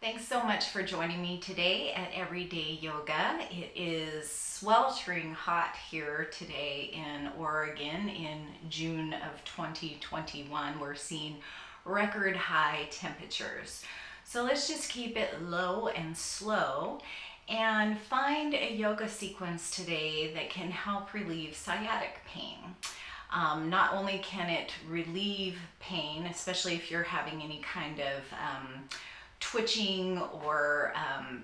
Thanks so much for joining me today at Everyday Yoga. It is sweltering hot here today in Oregon in June of 2021. We're seeing record high temperatures. So let's just keep it low and slow and find a yoga sequence today that can help relieve sciatic pain. Not only can it relieve pain, especially if you're having any kind of twitching or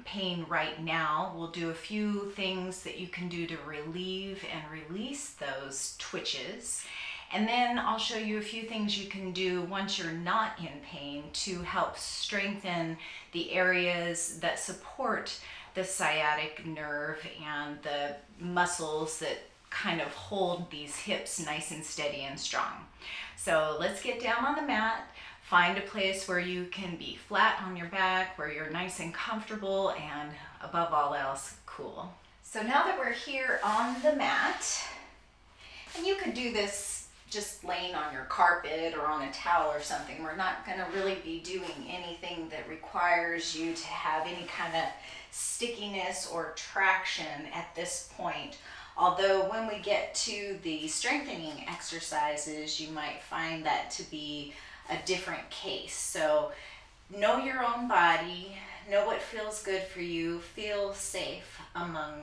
pain right now, we'll do a few things that you can do to relieve and release those twitches. And then I'll show you a few things you can do once you're not in pain to help strengthen the areas that support the sciatic nerve and the muscles that kind of hold these hips nice and steady and strong. So let's get down on the mat. Find a place where you can be flat on your back, where you're nice and comfortable, and above all else, cool. So now that we're here on the mat, and you could do this just laying on your carpet or on a towel or something. We're not going to really be doing anything that requires you to have any kind of stickiness or traction at this point. Although when we get to the strengthening exercises, you might find that to be a different case. So know your own body, know what feels good for you, feel safe among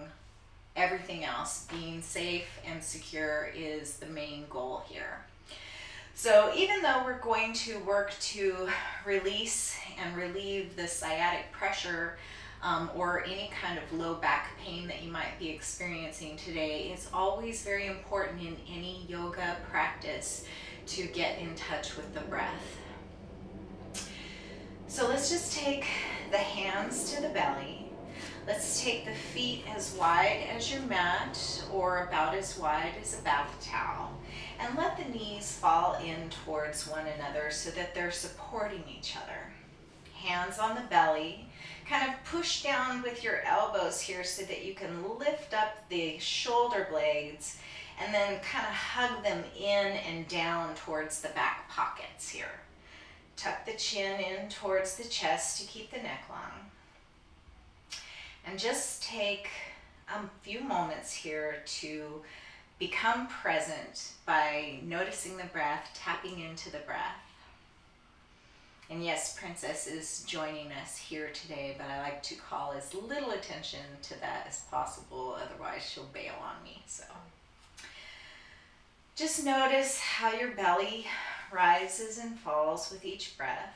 everything else. Being safe and secure is the main goal here. So even though we're going to work to release and relieve the sciatic pressure or any kind of low back pain that you might be experiencing today, it's always very important in any yoga practice to get in touch with the breath. So let's just take the hands to the belly. Let's take the feet as wide as your mat or about as wide as a bath towel, and let the knees fall in towards one another so that they're supporting each other. Hands on the belly. Kind of push down with your elbows here so that you can lift up the shoulder blades and then kind of hug them in and down towards the back pockets here. Tuck the chin in towards the chest to keep the neck long. And just take a few moments here to become present by noticing the breath, tapping into the breath. And yes, Princess is joining us here today, but I like to call as little attention to that as possible, otherwise she'll bail on me. So just notice how your belly rises and falls with each breath.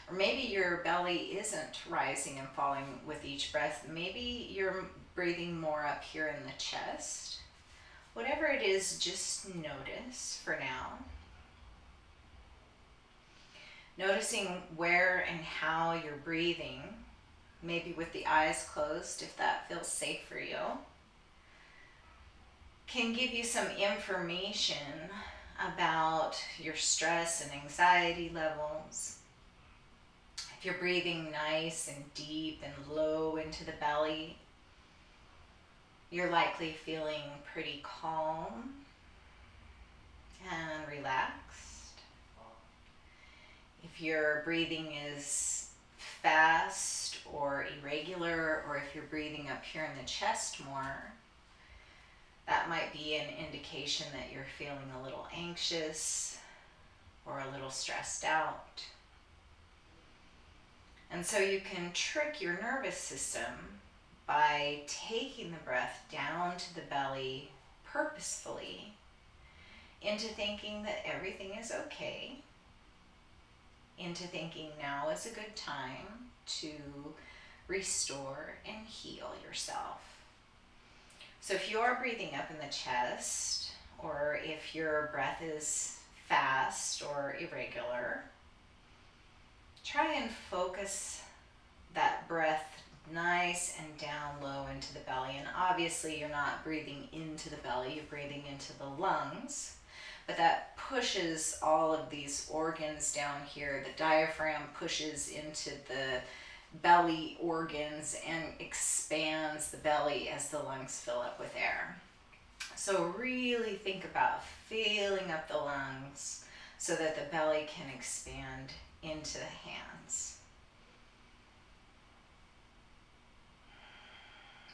Or maybe your belly isn't rising and falling with each breath. Maybe you're breathing more up here in the chest. Whatever it is, just notice for now. Noticing where and how you're breathing, maybe with the eyes closed if that feels safe for you, can give you some information about your stress and anxiety levels. If you're breathing nice and deep and low into the belly, you're likely feeling pretty calm and relaxed. If your breathing is fast or irregular, or if you're breathing up here in the chest more, that might be an indication that you're feeling a little anxious or a little stressed out. And so you can trick your nervous system by taking the breath down to the belly purposefully into thinking that everything is okay, into thinking now is a good time to restore and heal yourself. So if you're breathing up in the chest, or if your breath is fast or irregular, try and focus that breath nice and down low into the belly. And obviously you're not breathing into the belly, you're breathing into the lungs. But that pushes all of these organs down here. The diaphragm pushes into the belly organs and expands the belly as the lungs fill up with air. So really think about filling up the lungs so that the belly can expand into the hands.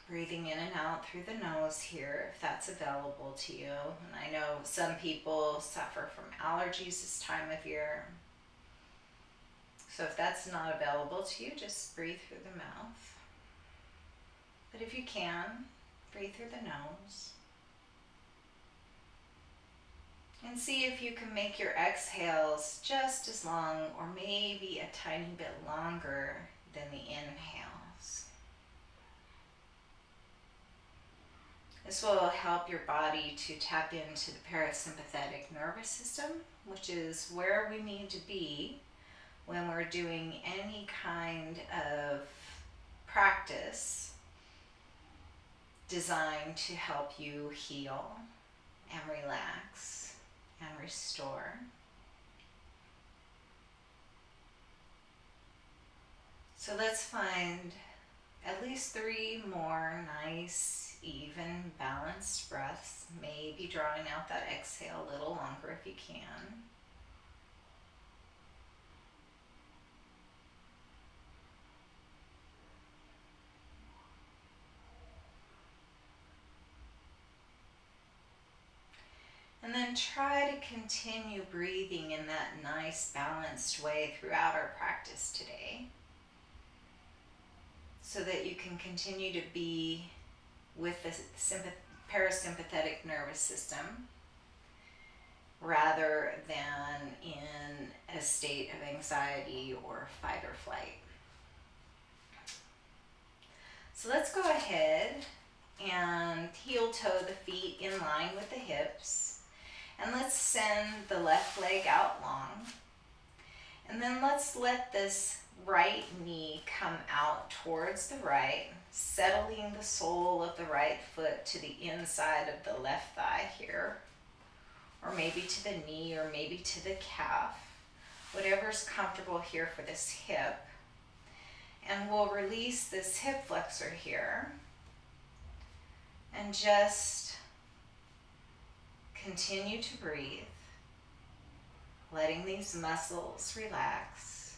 Breathing in and out through the nose here, if that's available to you. And I know some people suffer from allergies this time of year. So if that's not available to you, just breathe through the mouth. But if you can, breathe through the nose. And see if you can make your exhales just as long or maybe a tiny bit longer than the inhales. This will help your body to tap into the parasympathetic nervous system, which is where we need to be when we're doing any kind of practice designed to help you heal and relax and restore. So let's find at least 3 more nice, even, balanced breaths. Maybe drawing out that exhale a little longer if you can. And then try to continue breathing in that nice, balanced way throughout our practice today, so that you can continue to be with the parasympathetic nervous system rather than in a state of anxiety or fight or flight. So let's go ahead and heel toe the feet in line with the hips. And let's send the left leg out long. And then let's let this right knee come out towards the right, settling the sole of the right foot to the inside of the left thigh here, or maybe to the knee, or maybe to the calf, whatever's comfortable here for this hip. And we'll release this hip flexor here and just continue to breathe, letting these muscles relax,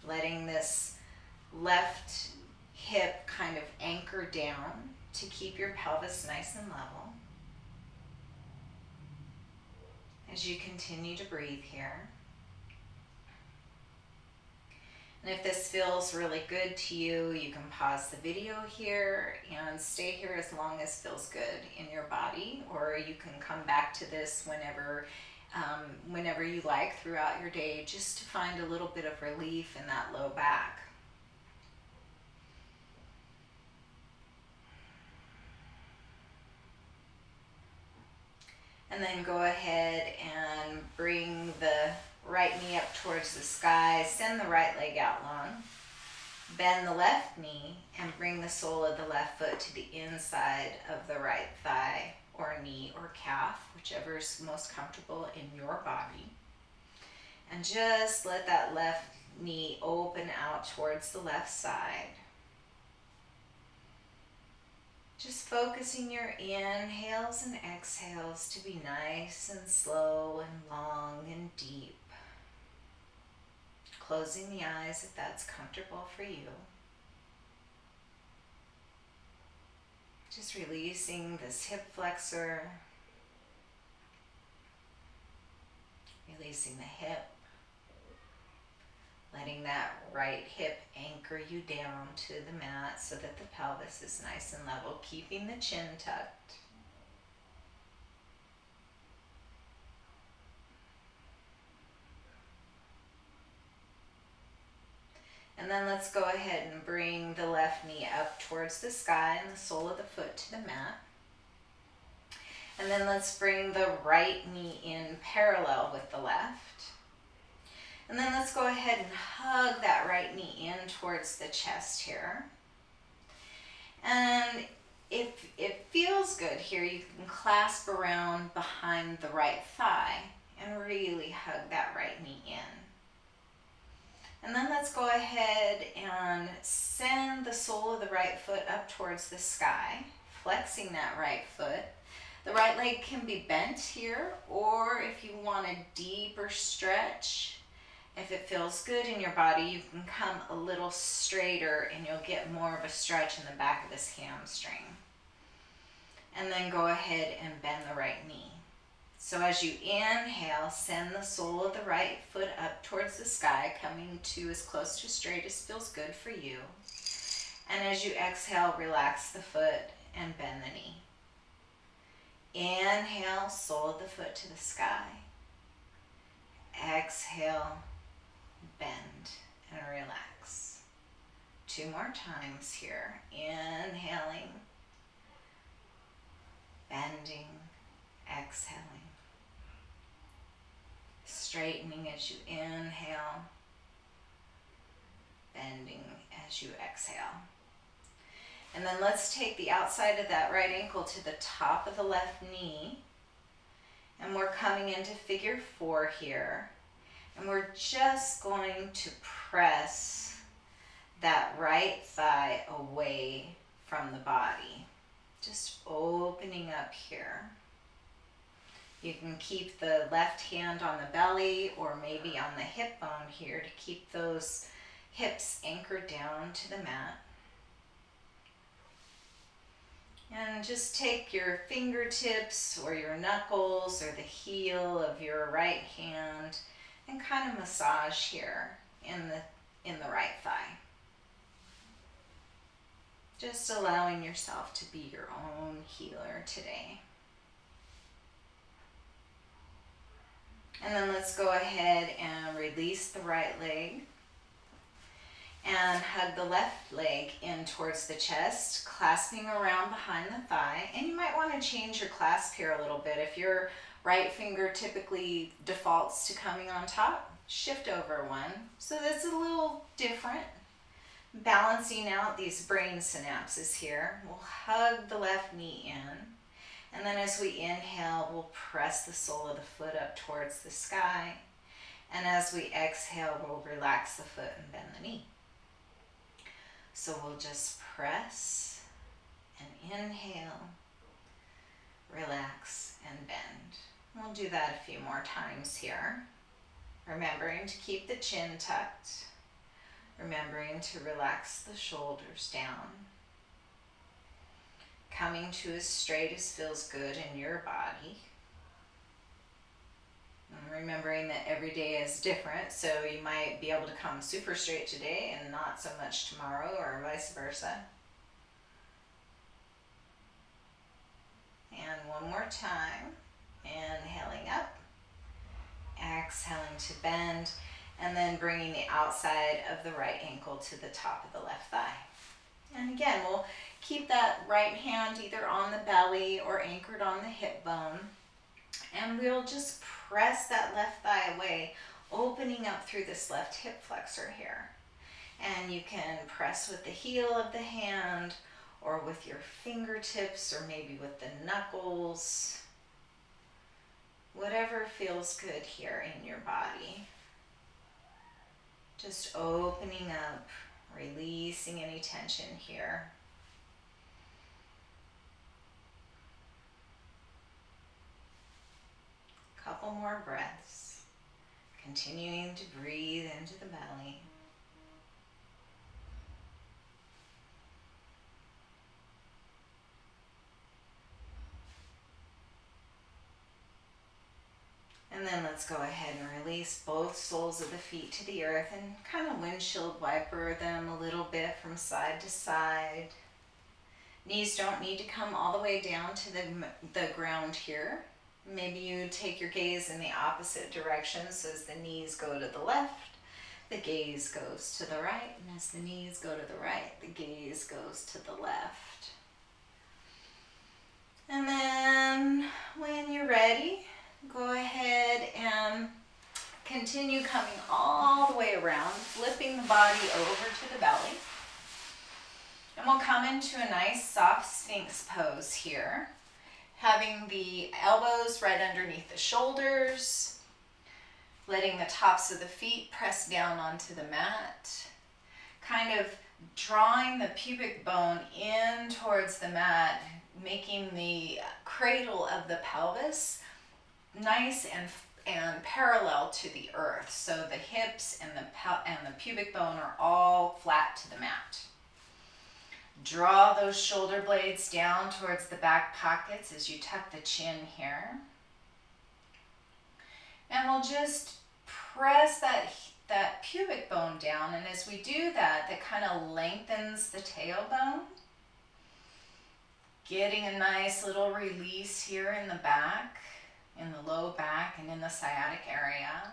letting this left hip kind of anchor down to keep your pelvis nice and level as you continue to breathe here. And if this feels really good to you, you can pause the video here and stay here as long as feels good in your body, or you can come back to this whenever you like throughout your day, just to find a little bit of relief in that low back. And then go ahead and bring the right knee up towards the sky, send the right leg out long, bend the left knee, and bring the sole of the left foot to the inside of the right thigh or knee or calf, whichever is most comfortable in your body. And just let that left knee open out towards the left side. Just focusing your inhales and exhales to be nice and slow and long and deep. Closing the eyes if that's comfortable for you. Just releasing this hip flexor. Releasing the hip. Letting that right hip anchor you down to the mat so that the pelvis is nice and level, keeping the chin tucked. And then let's go ahead and bring the left knee up towards the sky and the sole of the foot to the mat. And then let's bring the right knee in parallel with the left. And then let's go ahead and hug that right knee in towards the chest here. And if it feels good here, you can clasp around behind the right thigh and really hug that right knee in. And then let's go ahead and send the sole of the right foot up towards the sky, flexing that right foot. The right leg can be bent here, or if you want a deeper stretch If it feels good in your body, you can come a little straighter and you'll get more of a stretch in the back of this hamstring. And then go ahead and bend the right knee. So as you inhale, send the sole of the right foot up towards the sky, coming to as close to straight as feels good for you. And as you exhale, relax the foot and bend the knee. Inhale, sole of the foot to the sky. Exhale, bend and relax. 2 more times here. Inhaling, bending, exhaling. Straightening as you inhale, bending as you exhale. And then let's take the outside of that right ankle to the top of the left knee. And we're coming into figure 4 here. And we're just going to press that right thigh away from the body. Just opening up here. You can keep the left hand on the belly or maybe on the hip bone here to keep those hips anchored down to the mat. And just take your fingertips or your knuckles or the heel of your right hand and kind of massage here in the right thigh. Just allowing yourself to be your own healer today. And then let's go ahead and release the right leg and hug the left leg in towards the chest, clasping around behind the thigh. And you might want to change your clasp here a little bit. If your right finger typically defaults to coming on top, shift over one. So that's a little different. Balancing out these brain synapses here. We'll hug the left knee in. And then as we inhale, we'll press the sole of the foot up towards the sky. And as we exhale, we'll relax the foot and bend the knee. So we'll just press and inhale, relax and bend. We'll do that a few more times here. Remembering to keep the chin tucked. Remembering to relax the shoulders down. Coming to as straight as feels good in your body. And remembering that every day is different, so you might be able to come super straight today and not so much tomorrow, or vice versa. And one more time. Inhaling up. Exhaling to bend. And then bringing the outside of the right ankle to the top of the left thigh. And again, we'll keep that right hand either on the belly or anchored on the hip bone. And we'll just press that left thigh away, opening up through this left hip flexor here. And you can press with the heel of the hand or with your fingertips or maybe with the knuckles. Whatever feels good here in your body. Just opening up, releasing any tension here. Couple more breaths. Continuing to breathe into the belly. And then let's go ahead and release both soles of the feet to the earth and kind of windshield wiper them a little bit from side to side. Knees don't need to come all the way down to the ground here. Maybe you take your gaze in the opposite direction, so as the knees go to the left, the gaze goes to the right, and as the knees go to the right, the gaze goes to the left. And then when you're ready, go ahead and continue coming all the way around, flipping the body over to the belly. And we'll come into a nice soft Sphinx pose here. Having the elbows right underneath the shoulders, letting the tops of the feet press down onto the mat, kind of drawing the pubic bone in towards the mat, making the cradle of the pelvis nice and parallel to the earth. So the hips and the pubic bone are all flat to the mat. Draw those shoulder blades down towards the back pockets as you tuck the chin here. And we'll just press that pubic bone down, and as we do that, that kind of lengthens the tailbone. Getting a nice little release here in the back, in the low back and in the sciatic area.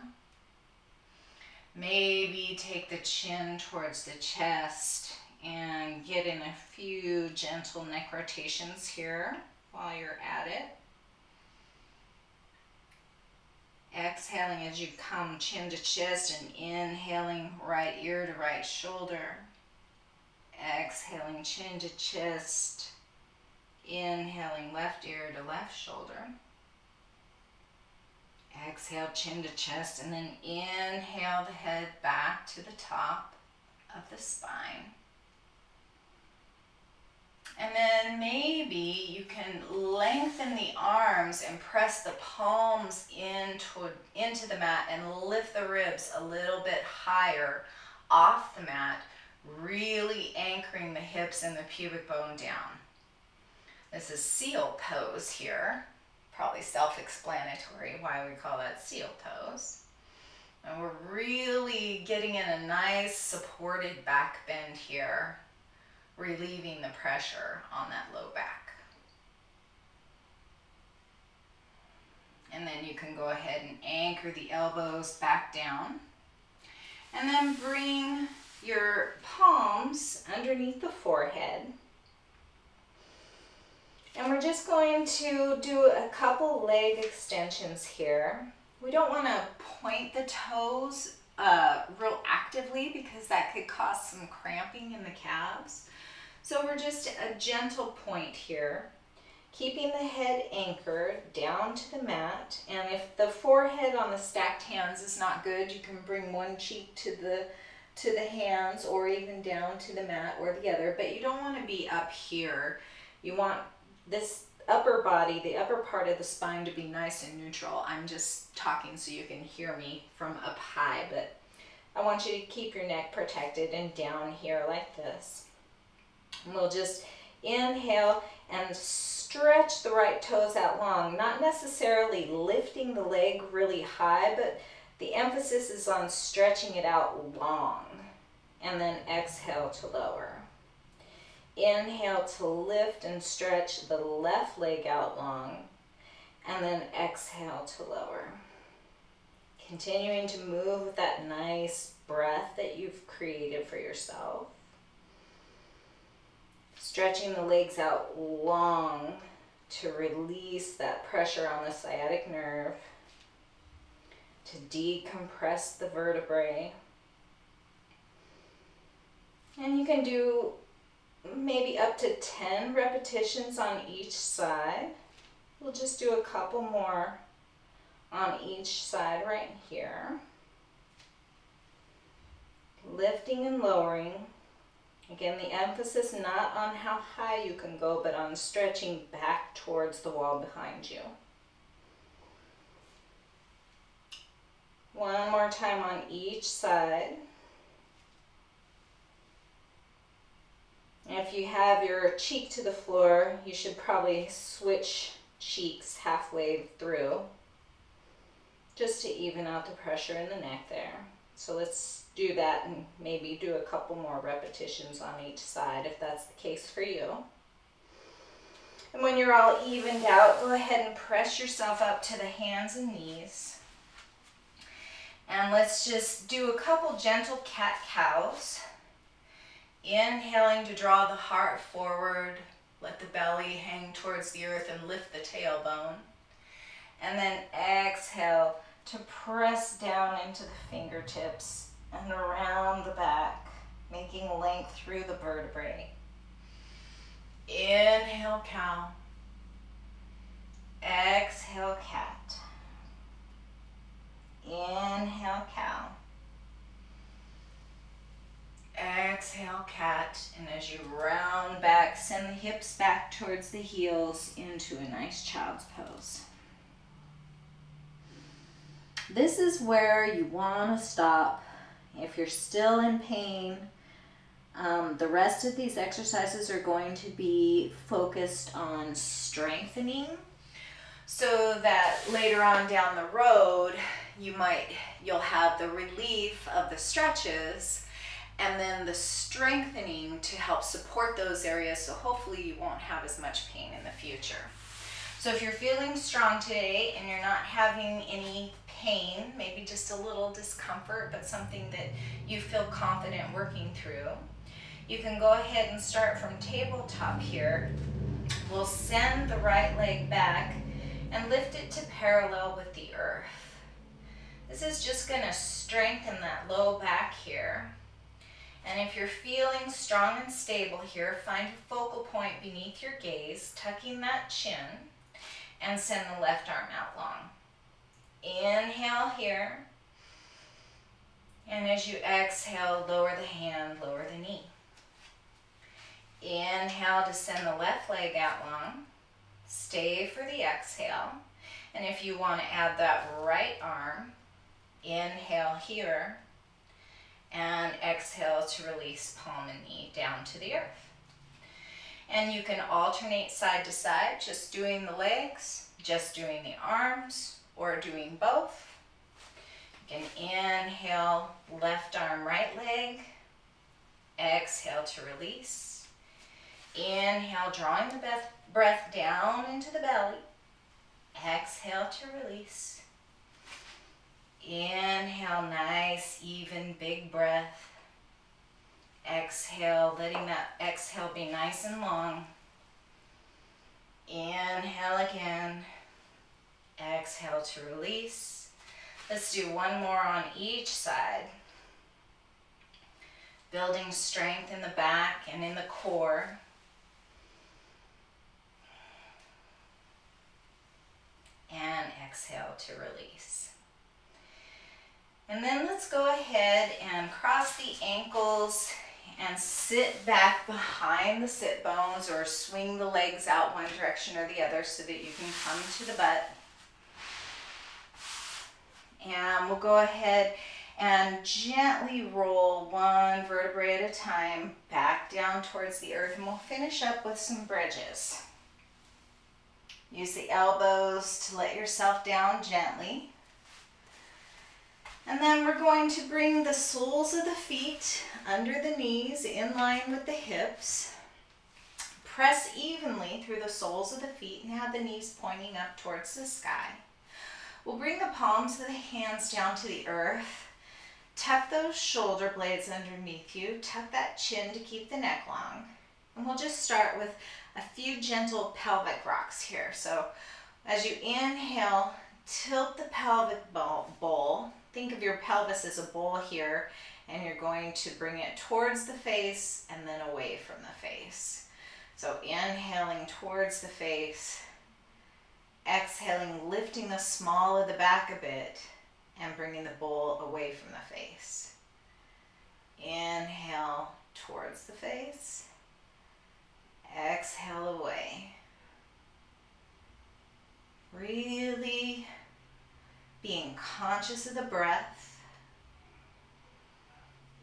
Maybe take the chin towards the chest and get in a few gentle neck rotations here while you're at it. Exhaling as you come chin to chest and inhaling right ear to right shoulder. Exhaling chin to chest. Inhaling left ear to left shoulder. Exhale chin to chest, and then inhale the head back to the top of the spine. And then maybe you can lengthen the arms and press the palms into the mat and lift the ribs a little bit higher off the mat, really anchoring the hips and the pubic bone down. This is seal pose here. Probably self-explanatory why we call that seal pose. And we're really getting in a nice supported back bend here, relieving the pressure on that low back. And then you can go ahead and anchor the elbows back down. And then bring your palms underneath the forehead. And we're just going to do a couple leg extensions here. We don't want to point the toes real actively because that could cause some cramping in the calves. So we're just a gentle point here, keeping the head anchored down to the mat. And if the forehead on the stacked hands is not good, you can bring one cheek to the hands or even down to the mat or the other, but you don't want to be up here. You want this upper body, the upper part of the spine, to be nice and neutral. I'm just talking so you can hear me from up high, but I want you to keep your neck protected and down here like this. And we'll just inhale and stretch the right toes out long, not necessarily lifting the leg really high, but the emphasis is on stretching it out long. And then exhale to lower. Inhale to lift and stretch the left leg out long, and then exhale to lower. Continuing to move with that nice breath that you've created for yourself. Stretching the legs out long to release that pressure on the sciatic nerve, to decompress the vertebrae. And you can do maybe up to 10 repetitions on each side. We'll just do a couple more on each side right here. Lifting and lowering. Again, the emphasis not on how high you can go, but on stretching back towards the wall behind you. One more time on each side. And if you have your cheek to the floor, you should probably switch cheeks halfway through, just to even out the pressure in the neck there. So let's do that and maybe do a couple more repetitions on each side if that's the case for you. And when you're all evened out, go ahead and press yourself up to the hands and knees. And let's just do a couple gentle cat-cows. Inhaling to draw the heart forward, let the belly hang towards the earth and lift the tailbone. And then exhale to press down into the fingertips and around the back, making length through the vertebrae. Inhale, cow. Exhale, cat. Inhale, cow. Exhale, cat, and as you round back, send the hips back towards the heels into a nice child's pose. This is where you want to stop. If you're still in pain, the rest of these exercises are going to be focused on strengthening, so that later on down the road you'll have the relief of the stretches and then the strengthening to help support those areas, so hopefully you won't have as much pain in the future. So if you're feeling strong today and you're not having any pain, maybe just a little discomfort, but something that you feel confident working through, you can go ahead and start from tabletop here. We'll send the right leg back and lift it to parallel with the earth. This is just going to strengthen that low back here. And if you're feeling strong and stable here, find a focal point beneath your gaze, tucking that chin, and send the left arm out long. Inhale here. And as you exhale, lower the hand, lower the knee. Inhale to send the left leg out long. Stay for the exhale. And if you want to add that right arm, inhale here. And exhale to release palm and knee down to the earth. And you can alternate side to side, just doing the legs, just doing the arms, or doing both. You can inhale, left arm, right leg. Exhale to release. Inhale, drawing the breath down into the belly. Exhale to release. Inhale, nice, even, big breath. Exhale, letting that exhale be nice and long. Inhale again. Exhale to release. Let's do one more on each side. Building strength in the back and in the core. And exhale to release. And then let's go ahead and cross the ankles and sit back behind the sit bones, or swing the legs out one direction or the other so that you can come to the butt. And we'll go ahead and gently roll one vertebrae at a time back down towards the earth, and we'll finish up with some bridges. Use the elbows to let yourself down gently. And then we're going to bring the soles of the feet under the knees in line with the hips. Press evenly through the soles of the feet and have the knees pointing up towards the sky. We'll bring the palms of the hands down to the earth. Tuck those shoulder blades underneath you. Tuck that chin to keep the neck long. And we'll just start with a few gentle pelvic rocks here. So as you inhale, tilt the pelvic bowl. Think of your pelvis as a bowl here, and you're going to bring it towards the face and then away from the face. So inhaling towards the face, exhaling, lifting the small of the back a bit and bringing the bowl away from the face. Inhale towards the face, exhale away. Really being conscious of the breath.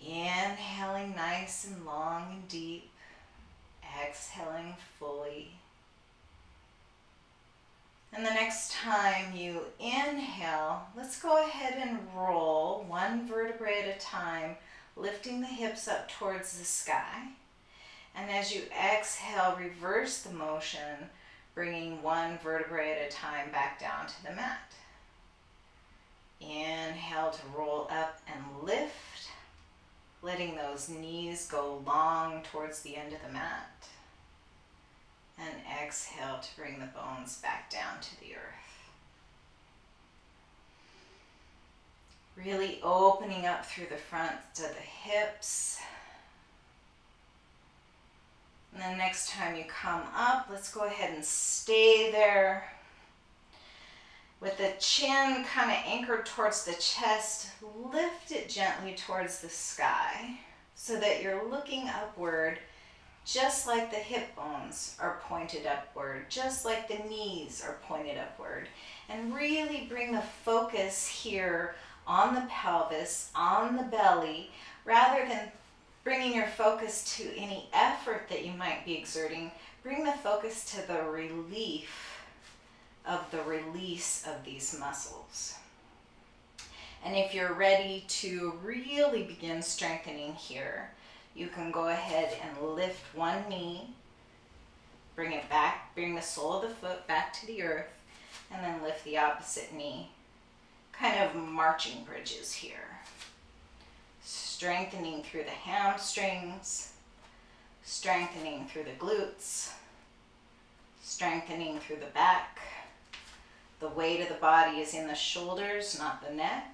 Inhaling nice and long and deep. Exhaling fully. And the next time you inhale, let's go ahead and roll one vertebrae at a time, lifting the hips up towards the sky. And as you exhale, reverse the motion, bringing one vertebrae at a time back down to the mat. Inhale to roll up and lift, letting those knees go long towards the end of the mat. And exhale to bring the bones back down to the earth. Really opening up through the front of the hips. And then next time you come up, let's go ahead and stay there. With the chin kind of anchored towards the chest, lift it gently towards the sky so that you're looking upward just like the hip bones are pointed upward, just like the knees are pointed upward. And really bring the focus here on the pelvis, on the belly, rather than bringing your focus to any effort that you might be exerting. Bring the focus to the relief of the release of these muscles. And if you're ready to really begin strengthening here, you can go ahead and lift one knee, bring it back, bring the sole of the foot back to the earth, and then lift the opposite knee. Kind of marching bridges here. Strengthening through the hamstrings, strengthening through the glutes, strengthening through the back. The weight of the body is in the shoulders, not the neck.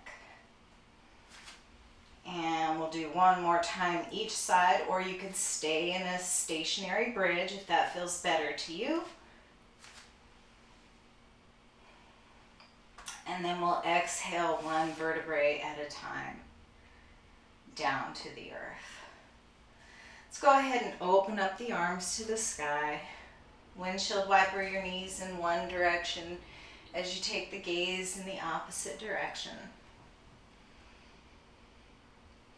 And we'll do one more time each side, or you could stay in a stationary bridge if that feels better to you. And then we'll exhale one vertebrae at a time down to the earth. Let's go ahead and open up the arms to the sky. Windshield wiper your knees in one direction as you take the gaze in the opposite direction.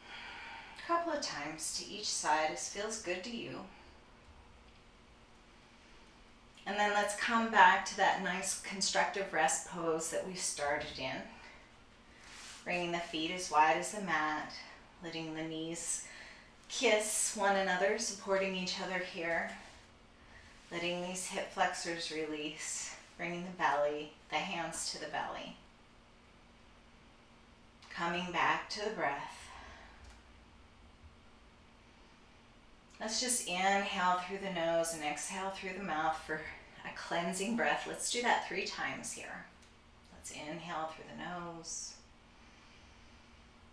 A couple of times to each side as feels good to you. And then let's come back to that nice constructive rest pose that we started in. Bringing the feet as wide as the mat, letting the knees kiss one another, supporting each other here. Letting these hip flexors release, bringing the belly, the hands to the belly. Coming back to the breath. Let's just inhale through the nose and exhale through the mouth for a cleansing breath. Let's do that 3 times here. Let's inhale through the nose,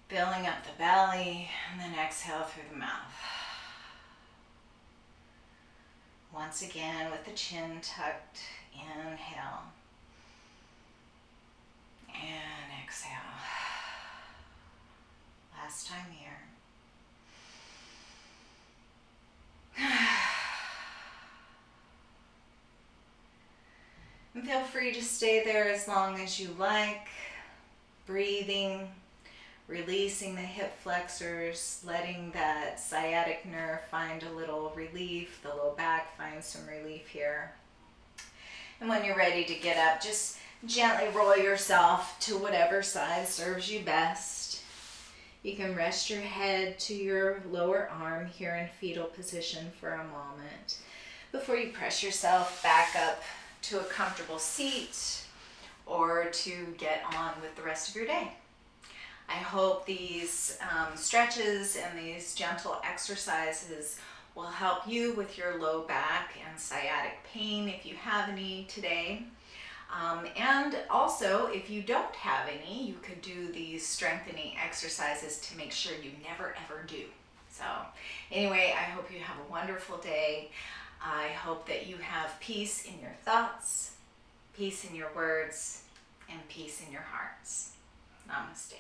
filling up the belly, and then exhale through the mouth. Once again with the chin tucked, inhale and exhale. Last time here. And feel free to stay there as long as you like, breathing, releasing the hip flexors, letting that sciatic nerve find a little relief, the low back find some relief here. And when you're ready to get up, just gently roll yourself to whatever side serves you best. You can rest your head to your lower arm here in fetal position for a moment before you press yourself back up to a comfortable seat or to get on with the rest of your day. I hope these stretches and these gentle exercises will help you with your low back and sciatic pain if you have any today. And also, if you don't have any, you could do these strengthening exercises to make sure you never ever do. So anyway, I hope you have a wonderful day. I hope that you have peace in your thoughts, peace in your words, and peace in your hearts. Namaste.